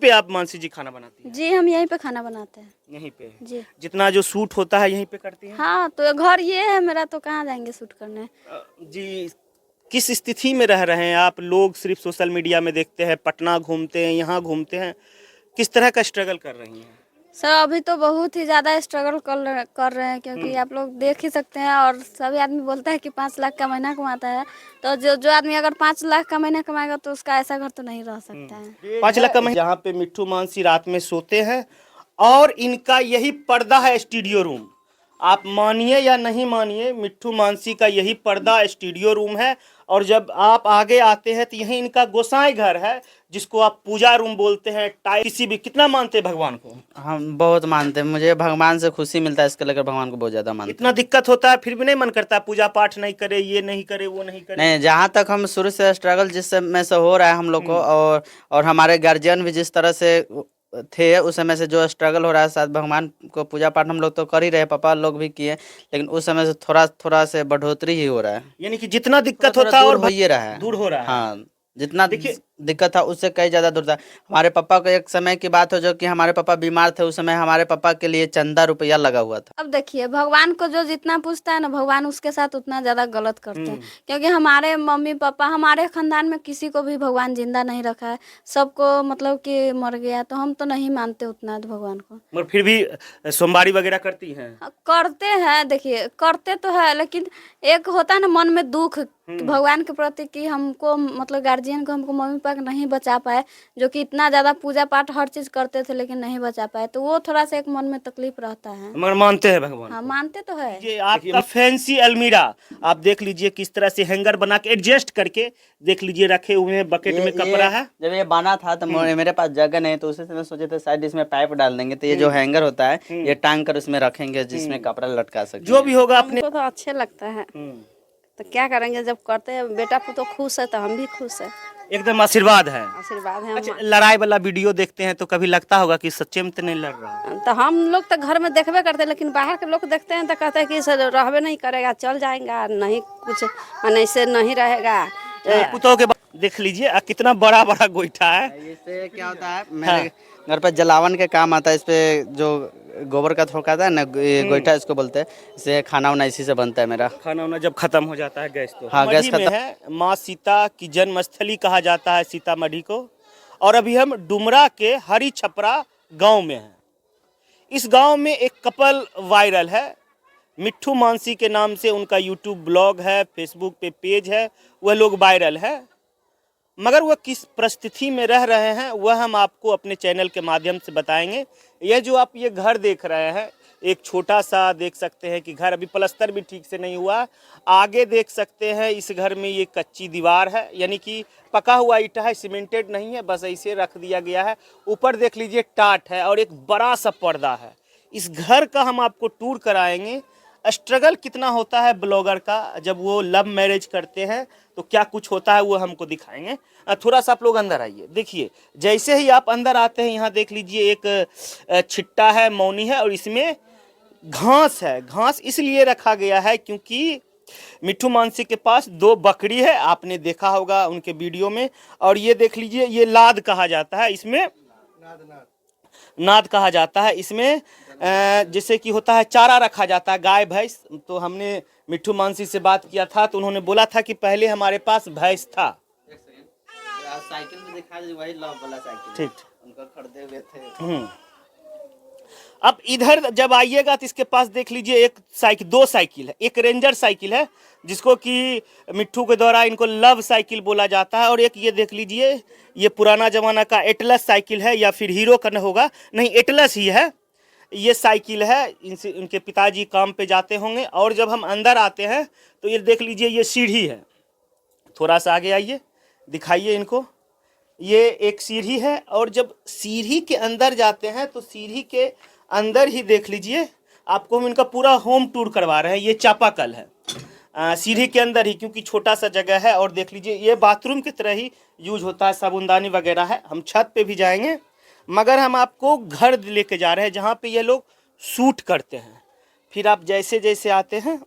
पे आप मानसी जी खाना बनाती हैं? जी हम यहीं पे खाना बनाते हैं। यहीं पे जी जितना जो शूट होता है यहीं पे करती हैं? हाँ, तो घर ये है मेरा, तो कहाँ जाएंगे शूट करने। जी, किस स्थिति में रह रहे हैं आप? लोग सिर्फ सोशल मीडिया में देखते हैं, पटना घूमते हैं, यहाँ घूमते हैं, किस तरह का स्ट्रगल कर रही हैं? सर अभी तो बहुत ही ज़्यादा स्ट्रगल कर रहे हैं, क्योंकि आप लोग देख ही सकते हैं, और सभी आदमी बोलता है कि 5 लाख का महीना कमाता है, तो जो आदमी अगर 5 लाख का महीना कमाएगा तो उसका ऐसा घर तो नहीं रह सकता है। 5 लाख का महीना, जहाँ पे मिट्ठू मानसी रात में सोते हैं और इनका यही पर्दा है स्टूडियो रूम। आप मानिए या नहीं मानिए, मिट्ठू मानसी का यही पर्दा स्टूडियो रूम है। और जब आप आगे आते हैं तो यही इनका गोसाई घर है, जिसको आप पूजा रूम बोलते हैं। किसी भी कितना मानते हैं भगवान को? हम बहुत मानते हैं, मुझे भगवान से खुशी मिलता है, इसके लेकर भगवान को बहुत ज्यादा मानते हैं। इतना दिक्कत होता है फिर भी नहीं मन करता पूजा पाठ नहीं करे, ये नहीं करे, वो नहीं करे? नहीं, जहाँ तक हम शुरू से स्ट्रगल जिस समय से हो रहा है हम लोग को, और हमारे गार्जियन भी जिस तरह से थे उस समय से जो स्ट्रगल हो रहा है, शायद भगवान को पूजा पाठ हम लोग तो कर ही रहे, पापा लोग भी किए, लेकिन उस समय से थोड़ा थोड़ा से बढ़ोतरी ही हो रहा है। यानी कि जितना दिक्कत थोड़ा होता है दूर और हो ही रहा है, दूर हो रहा है। हाँ, जितना देखिए, दिक्कत था उससे कई ज्यादा दूर था। हमारे पापा को एक समय की बात हो जो कि हमारे पापा बीमार थे, उस समय हमारे पापा के लिए चंदा रुपया लगा हुआ था। अब देखिए, भगवान को जो जितना पूछता है ना, भगवान उसके साथ उतना ज़्यादा गलत करते हैं, क्योंकि हमारे मम्मी पापा, हमारे खानदान में किसी को भी भगवान जिंदा नहीं रखा है, सबको मतलब कि मर गया, तो हम तो नहीं मानते उतना भगवान को। मगर फिर भी सोमवारी वगैरह करती हैं? करते हैं, देखिए करते तो है, लेकिन एक होता है ना मन में दुख कि भगवान के प्रति, कि हमको मतलब गार्जियन को, हमको मम्मी पापा नहीं बचा पाए, जो कि इतना ज़्यादा पूजा पाठ हर चीज़ करते थे लेकिन नहीं बचा पाए, तो वो थोड़ा सा एक मन में तकलीफ रहता है। मगर मानते हैं भगवान हाँ को? मानते तो है। ये आपका फैंसी अलमीरा आप देख लीजिए, किस तरह से हैंगर बना के एडजस्ट करके देख लीजिए रखे हुए हैं, बकेट में कपड़ा है। जब ये बना था तो मेरे पास जगह नहीं, तो उसी से मैं सोचे थे शायद इसमें पाइप डाल देंगे, तो ये जो हैंगर होता है ये टांग कर उसमें रखेंगे, जिसमें कपड़ा लटका सके। जो भी होगा अपने हमको तो अच्छे लगता है, तो क्या करेंगे, जब करते हैं बेटा को तो खुश है तो हम भी खुश है, एकदम आशीर्वाद है। आशीर्वाद है। अच्छा, लड़ाई वाला वीडियो देखते हैं तो कभी लगता होगा कि सच्चे में तो नहीं लड़ रहा? तो हम लोग तो घर में देखबे करते हैं, लेकिन बाहर के लोग देखते हैं तो कहते हैं कि सर रहबे नहीं करेगा, चल जाएगा, नहीं कुछ मन ऐसे नहीं रहेगा। पुतों के बाद देख लीजिए कितना बड़ा बड़ा गोईठा है। इससे क्या होता है, मेरे घर पे जलावन के काम आता है, इस पे जो गोबर का थोका था ना, ये गोईठा इसको बोलते हैं, इससे खाना वाना इसी से बनता है मेरा। खाना वाना जब खत्म हो जाता है गैस तो। हाँ, गैस मढ़ी में खत्म है, माँ सीता की जन्मस्थली कहा जाता है सीतामढ़ी को। और अभी हम डुमरा के हरी छपरा गांव में हैं। इस गांव में एक कपल वायरल है, मिट्ठू मानसी के नाम से उनका यूट्यूब ब्लॉग है, फेसबुक पे पेज है, वह लोग वायरल है। मगर वह किस परिस्थिति में रह रहे हैं वह हम आपको अपने चैनल के माध्यम से बताएंगे। यह जो आप ये घर देख रहे हैं, एक छोटा सा देख सकते हैं कि घर अभी प्लास्टर भी ठीक से नहीं हुआ। आगे देख सकते हैं इस घर में ये कच्ची दीवार है, यानी कि पका हुआ ईंटा है, सीमेंटेड नहीं है, बस ऐसे रख दिया गया है। ऊपर देख लीजिए टाट है और एक बड़ा सा पर्दा है। इस घर का हम आपको टूर कराएंगे। स्ट्रगल कितना होता है ब्लॉगर का जब वो लव मैरिज करते हैं, तो क्या कुछ होता है वो हमको दिखाएंगे। थोड़ा सा आप लोग अंदर आइए। देखिए, जैसे ही आप अंदर आते हैं यहाँ देख लीजिए एक छिट्टा है, मौनी है, और इसमें घास है। घास इसलिए रखा गया है क्योंकि मिट्ठू मानसी के पास 2 बकरी है, आपने देखा होगा उनके वीडियो में। और ये देख लीजिए, ये लाद कहा जाता है, इसमें नाद कहा जाता है। इसमें जैसे कि होता है चारा रखा जाता है, गाय भैंस। तो हमने मिट्ठू मानसी से बात किया था तो उन्होंने बोला था कि पहले हमारे पास भैंस था। साइकिल में दिखा दीजिए, वही लव वाला साइकिल, ठीक, उनका खरीदे हुए थे। अब इधर जब आइएगा तो इसके पास देख लीजिए एक साइकिल, 2 साइकिल है। एक रेंजर साइकिल है जिसको कि मिट्ठू के द्वारा इनको लव साइकिल बोला जाता है। और एक ये देख लीजिए, ये पुराना जमाना का एटलस साइकिल है, या फिर हीरो का होगा, नहीं एटलस ही है। ये साइकिल है, इनसे इनके पिताजी काम पे जाते होंगे। और जब हम अंदर आते हैं तो ये देख लीजिए, ये सीढ़ी है। थोड़ा सा आगे आइए, दिखाइए इनको। ये एक सीढ़ी है, और जब सीढ़ी के अंदर जाते हैं तो सीढ़ी के अंदर ही देख लीजिए, आपको हम इनका पूरा होम टूर करवा रहे हैं। ये चापाकल है सीढ़ी के अंदर ही, क्योंकि छोटा सा जगह है। और देख लीजिए, ये बाथरूम की तरह ही यूज होता है, साबुनदानी वगैरह है। हम छत पे भी जाएंगे, मगर हम आपको घर लेके जा रहे हैं जहाँ पे ये लोग शूट करते हैं। फिर आप जैसे जैसे आते हैं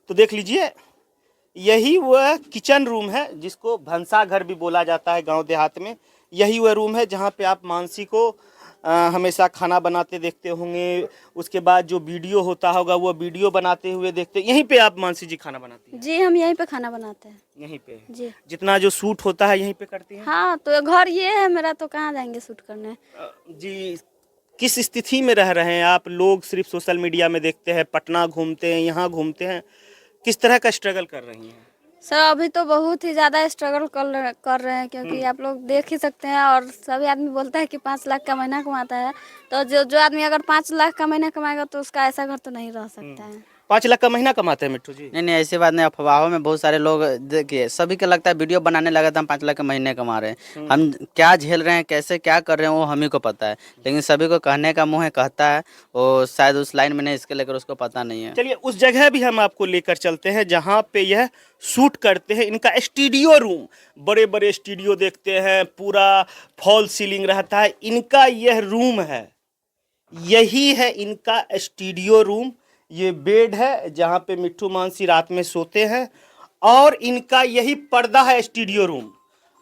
तो देख लीजिए, यही वह किचन रूम है जिसको भंसा घर भी बोला जाता है गांव देहात में। यही वह रूम है जहाँ पे आप मानसी को हमेशा खाना बनाते देखते होंगे। उसके बाद जो वीडियो होता होगा वो वीडियो बनाते हुए देखते, यहीं पे आप मानसी जी खाना बनाती हैं? जी हम यहीं पे खाना बनाते हैं। यहीं पे जी जितना जो शूट होता है यहीं पे करती हैं? हाँ, तो घर ये है मेरा, तो कहाँ जाएंगे शूट करने। जी, किस स्थिति में रह रहे हैं आप? लोग सिर्फ सोशल मीडिया में देखते हैं, पटना घूमते हैं, यहाँ घूमते हैं, किस तरह का स्ट्रगल कर रही हैं? सर अभी तो बहुत ही ज़्यादा स्ट्रगल कर रहे हैं, क्योंकि आप लोग देख ही सकते हैं, और सभी आदमी बोलता है कि 5 लाख का महीना कमाता है, तो जो आदमी अगर 5 लाख का महीना कमाएगा तो उसका ऐसा घर तो नहीं रह सकता है। 5 लाख का महीना कमाते हैं मिट्टू जी? नहीं नहीं, ऐसी बात नहीं। अफवाहों में बहुत सारे लोग, देखिए सभी को लगता है वीडियो बनाने लगा तो हम 5 लाख के महीने कमा रहे हैं। हम क्या झेल रहे हैं, कैसे क्या कर रहे हैं, वो हम ही को पता है। लेकिन सभी को कहने का मुंह है, कहता है, वो शायद उस लाइन में नहीं, इसके लेकर उसको पता नहीं है। चलिए उस जगह भी हम आपको लेकर चलते हैं जहाँ पे यह शूट करते हैं। इनका स्टूडियो रूम, बड़े बड़े स्टूडियो देखते हैं, पूरा फॉल सीलिंग रहता है, इनका यह रूम है, यही है इनका स्टूडियो रूम। ये बेड है जहाँ पे मिट्टू मानसी रात में सोते हैं, और इनका यही पर्दा है स्टूडियो रूम।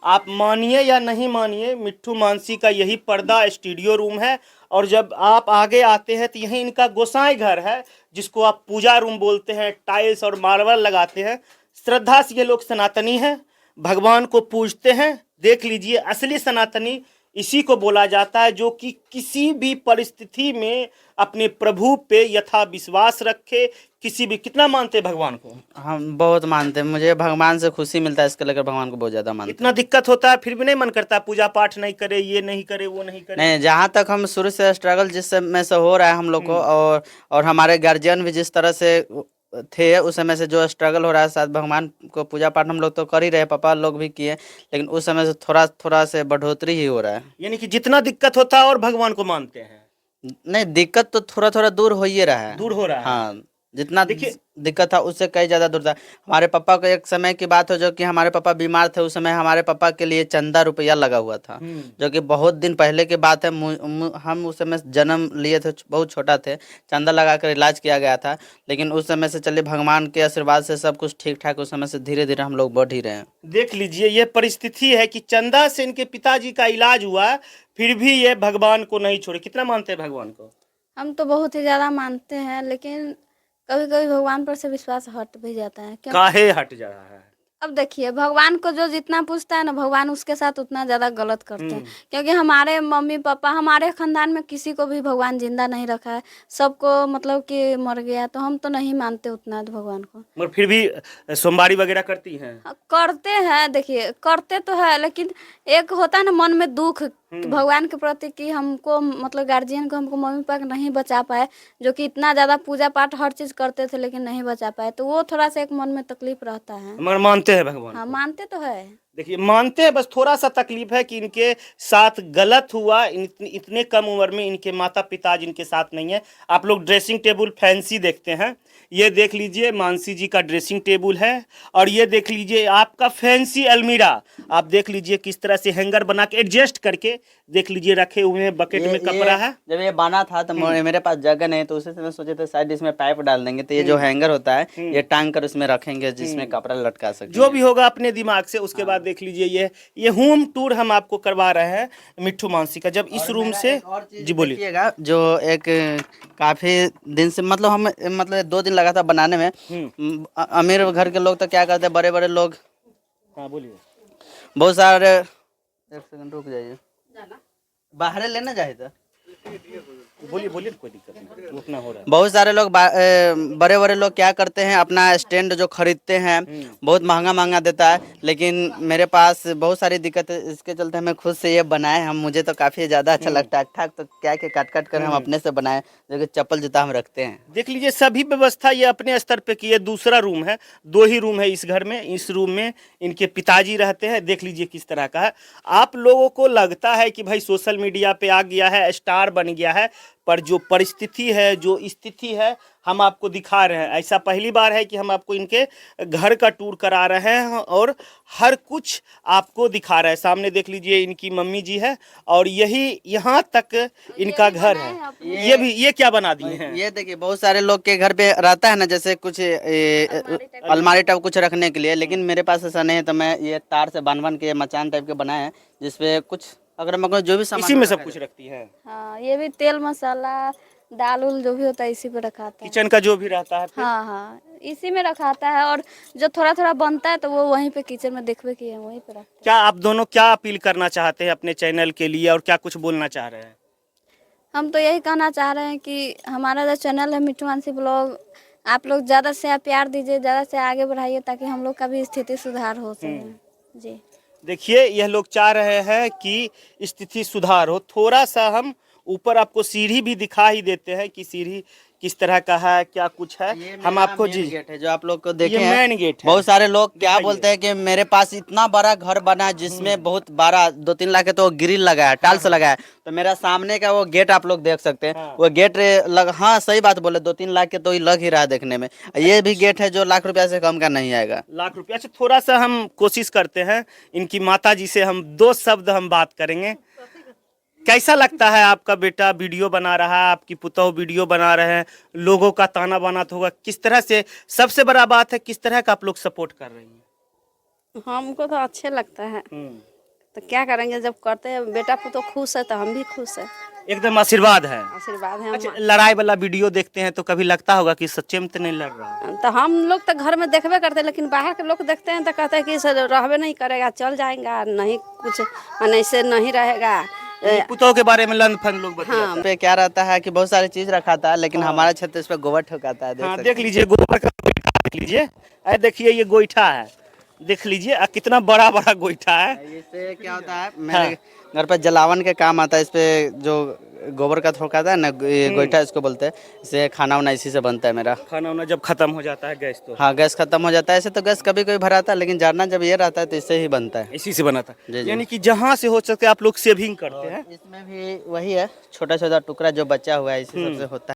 आप मानिए या नहीं मानिए, मिट्टू मानसी का यही पर्दा स्टूडियो रूम है। और जब आप आगे आते हैं तो यही इनका गोसाई घर है, जिसको आप पूजा रूम बोलते हैं। टाइल्स और मार्बल लगाते हैं। श्रद्धा से ये लोग सनातनी हैं, भगवान को पूजते हैं। देख लीजिए, असली सनातनी इसी को बोला जाता है, जो कि किसी भी परिस्थिति में अपने प्रभु पे यथा विश्वास रखे। किसी भी, कितना मानते हैं भगवान को? हम बहुत मानते हैं, मुझे भगवान से खुशी मिलता है, इसके लेकर भगवान को बहुत ज़्यादा मानते हैं। इतना दिक्कत होता है फिर भी नहीं मन करता पूजा पाठ नहीं करे, ये नहीं करे, वो नहीं करे? नहीं, जहाँ तक हम शुरू से स्ट्रगल जिस समय से हो रहा है हम लोग को, और हमारे गार्जियन भी जिस तरह से थे, उस समय से जो स्ट्रगल हो रहा है, साथ भगवान को पूजा पाठ हम लोग तो कर ही रहे, पापा लोग भी किए, लेकिन उस समय से थोड़ा थोड़ा से बढ़ोतरी ही हो रहा है। यानी कि जितना दिक्कत होता है और भगवान को मानते हैं? नहीं, दिक्कत तो थोड़ा थोड़ा दूर हो ही रहा है। दूर हो रहा है। हाँ, जितना देखिए, दिक्कत था उससे कई ज़्यादा दूर था। हमारे पापा को एक समय की बात हो, जो कि हमारे पापा बीमार थे, उस समय हमारे पापा के लिए चंदा रुपया लगा हुआ था, जो कि बहुत दिन पहले की बात है। हम उस समय जन्म लिए थे, बहुत छोटा थे, चंदा लगा कर इलाज किया गया था। लेकिन उस समय से चलिए भगवान के आशीर्वाद से सब कुछ ठीक ठाक, उस समय से धीरे धीरे हम लोग बढ़ ही रहे हैं। देख लीजिए, ये परिस्थिति है कि चंदा से इनके पिताजी का इलाज हुआ, फिर भी ये भगवान को नहीं छोड़े। कितना मानते हैं भगवान को? हम तो बहुत ही ज़्यादा मानते हैं, लेकिन कभी कभी भगवान पर से विश्वास हट भी जाता है। क्यों? काहे हट जा रहा है? अब देखिए, भगवान को जो जितना पूछता है ना, भगवान उसके साथ उतना ज़्यादा गलत करते हैं। क्योंकि हमारे मम्मी पापा, हमारे खानदान में किसी को भी भगवान जिंदा नहीं रखा है, सबको मतलब कि मर गया, तो हम तो नहीं मानते उतना तो भगवान को। मगर फिर भी सोमवारी वगैरह करती हैं? करते हैं, देखिए करते तो है, लेकिन एक होता है ना मन में दुख कि भगवान के प्रति, कि हमको मतलब गार्जियन को, हमको मम्मी पापा नहीं बचा पाए, जो कि इतना ज़्यादा पूजा पाठ हर चीज़ करते थे, लेकिन नहीं बचा पाए, तो वो थोड़ा सा एक मन में तकलीफ रहता है। मगर मानते हैं भगवान हाँ, को? मानते तो है। देखिए, मानते हैं, बस थोड़ा सा तकलीफ है कि इनके साथ गलत हुआ। इतने कम उम्र में इनके माता पिता जिनके साथ नहीं है। आप लोग ड्रेसिंग टेबल फैंसी देखते हैं, ये देख लीजिए मानसी जी का ड्रेसिंग टेबल है, और ये देख लीजिए आपका फैंसी अलमीरा। आप देख लीजिए किस तरह से हैंगर बना के एडजस्ट करके, देख लीजिए रखे हुए हैं, बकेट में कपड़ा है। जब ये बना था तो मेरे पास जगह नहीं, तो उसी से मैं सोचे थे शायद इसमें पाइप डाल देंगे, तो ये जो हैंगर होता है ये टांग कर उसमें रखेंगे, जिसमें कपड़ा लटका सके। जो भी होगा अपने दिमाग से। उसके बाद देख लीजिए ये होम टूर हम आपको करवा रहे हैं मिट्टू मानसी का। जब इस रूम से, जी बोलिए। देखिएगा, जो एक काफी दिन से मतलब 2 दिन लगा था बनाने में। अमीर घर के लोग तो क्या करते हैं, बड़े बड़े लोग, हाँ बोलिए। बहुत सारे, एक सेकंड रुक जाइए, बाहर लेना जाए तो बोलिए बोलिए, कोई दिक्कत नहीं, वो अपना हो रहा है। बहुत सारे लोग बड़े बड़े लोग क्या करते हैं, अपना स्टैंड जो खरीदते हैं बहुत महंगा महंगा देता है, लेकिन मेरे पास बहुत सारी दिक्कत है, इसके चलते हमें खुद से ये बनाए हम। मुझे तो काफ़ी ज़्यादा अच्छा लगता है, ठाक तो क्या के काट काट कर हम अपने से बनाए, जो कि चप्पल जूता हम रखते हैं। देख लीजिए, सभी व्यवस्था ये अपने स्तर पे की है। दूसरा रूम है, 2 ही रूम है इस घर में। इस रूम में इनके पिताजी रहते हैं। देख लीजिए किस तरह का है। आप लोगों को लगता है कि भाई सोशल मीडिया पे आ गया है, स्टार बन गया है, पर जो परिस्थिति है, जो स्थिति है, हम आपको दिखा रहे हैं। ऐसा पहली बार है कि हम आपको इनके घर का टूर करा रहे हैं और हर कुछ आपको दिखा रहे हैं। सामने देख लीजिए इनकी मम्मी जी है, और यही यहाँ तक इनका घर है। ये क्या बना दिए हैं? ये देखिए, बहुत सारे लोग के घर पे रहता है ना, जैसे कुछ अलमारी टाइप कुछ रखने के लिए, लेकिन मेरे पास ऐसा नहीं है, तो मैं ये तार से बांध के मचान टाइप के बनाए हैं, जिसपे कुछ अगर हम जो भी सामान इसी में सब रखा कुछ रखती है। हाँ, ये भी तेल मसाला दाल उल जो भी होता है इसी पे रखाते हैं। किचन का जो भी रहता है फिर हाँ हाँ, इसी में रखाता है, और जो थोड़ा थोड़ा बनता है तो वो वहीं पे किचन में देखबे किए हैं, वहीं पे रखते क्या आप दोनों क्या अपील करना चाहते हैं अपने चैनल के लिए और क्या कुछ बोलना चाह रहे हैं? हैं। हम तो यही कहना चाह रहे हैं कि हमारा जो चैनल है मिट्टू मानसी ब्लॉग, आप लोग ज़्यादा से प्यार दीजिए, ज़्यादा से आगे बढ़ाइए ताकि हम लोग का भी स्थिति सुधार हो सके जी। देखिए यह लोग चाह रहे हैं कि स्थिति सुधार हो। थोड़ा सा हम ऊपर आपको सीढ़ी भी दिखा ही देते हैं कि सीढ़ी किस तरह का है, क्या कुछ है। हम आपको जी गेट है जो आप लोग को देखे ये हैं। मेन गेट है। बहुत सारे लोग क्या दिखाइए। बोलते हैं कि मेरे पास इतना बड़ा घर बना है जिसमें बहुत बड़ा 2-3 लाख के तो ग्रिल लगा है, टाइल्स लगा है। तो मेरा सामने का वो गेट आप लोग देख सकते हैं। हाँ। वो गेट हाँ सही बात बोले, 2-3 लाख के तो ही लग ही रहा है देखने में। ये भी गेट है जो लाख रुपया से कम का नहीं आएगा। लाख रुपया। अच्छा थोड़ा सा हम कोशिश करते हैं, इनकी माता जी से हम 2 शब्द हम बात करेंगे। कैसा लगता है आपका बेटा वीडियो बना रहा है, आपकी पुतौह वीडियो बना रहे हैं, लोगों का ताना बाना तो होगा, किस तरह से, सबसे बड़ा बात है किस तरह का आप लोग सपोर्ट कर रही हैं? हमको तो अच्छे लगता है, तो क्या करेंगे, जब करते हैं बेटा को तो खुश है तो हम भी खुश है, एकदम आशीर्वाद है। आशीर्वाद है। अच्छा लड़ाई वाला वीडियो देखते हैं तो कभी लगता होगा कि सच्चे में तो नहीं लड़ रहा? तो हम लोग तो घर में देखबे करते हैं, लेकिन बाहर के लोग देखते हैं तो कहते हैं कि सर रहबे नहीं करेगा, चल जाएगा, नहीं कुछ मन ऐसे नहीं रहेगा। पुतौह के बारे में लन फन लोग बता। हाँ। पे क्या रहता है कि बहुत सारी चीज रखाता है, लेकिन हमारा छत इस पे गोबर ठोकाता है। हाँ देख लीजिए गोबर का गोईठा देख लीजिए। अरे देखिए ये गोईठा है, देख लीजिए कितना बड़ा बड़ा गोईठा है। इससे क्या होता है, मेरे घर पे जलावन के काम आता है। इस पे जो गोबर का ठोकाता है ना, ये गोईठा इसको बोलते हैं। इससे खाना वाना इसी से बनता है मेरा। खाना वाना जब खत्म हो जाता है गैस तो? हाँ, गैस खत्म हो जाता है। ऐसे तो गैस कभी कभी भराता है, लेकिन जरना जब ये रहता है तो इससे ही बनता है। इसी से बनाता जी, है। जी। यानी कि जहाँ से हो सके आप लोग सेविंग करते हैं। इसमें भी वही है, छोटा छोटा टुकड़ा जो बचा हुआ है इसी सबसे होता है।